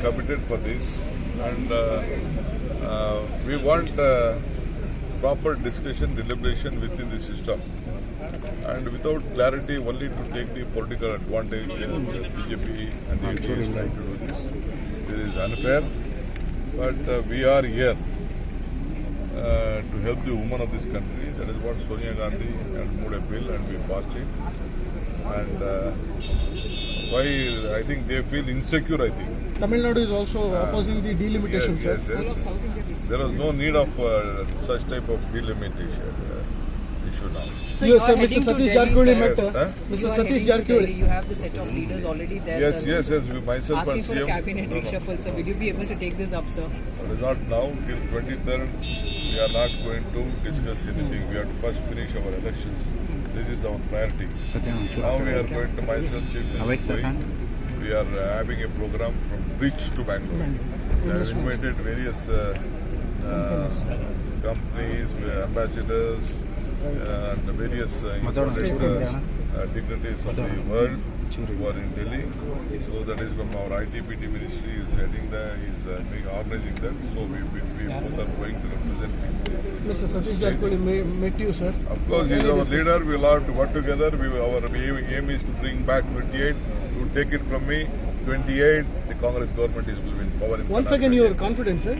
committed for this, and we want proper discussion, deliberation within the system. And without clarity, only to take the political advantage, BJP and the AD is trying to do this. It is unfair, but we are here to help the women of this country. That is what Sonia Gandhi had moved a bill and we passed it. And why I think they feel insecure, I think. Tamil Nadu is also opposing the delimitation, yes, sir. yes. There is no need of such type of delimitation issue now. So Yes, you sir, are Mr. heading to Satish Delhi, Jarkoli sir. met Yes, Mr. You are Satish heading to Delhi. Jarkoli. You have the set of leaders already there, Yes, sir. yes, we myself Asking and for a CM. cabinet No. reshuffle, sir. Will you be able to take this up, sir? But not now, till 23rd, we are not going to discuss anything. We have to first finish our elections. This is our priority. Now we are going to myself, Chief Minister. We are having a program from Bridge to Bangalore. We have invited various companies, ambassadors, and the various important dignitaries of the world who are in Delhi. So that is from our ITBT ministry is heading there, is organizing that. So we both are going to represent him. Mr. Satish Jarkoli met you, sir. Of course, he is our leader. We will have to work together. Our aim is to bring back 28. To take it from me, 28. The Congress government is in power. Once again, you are confident, sir.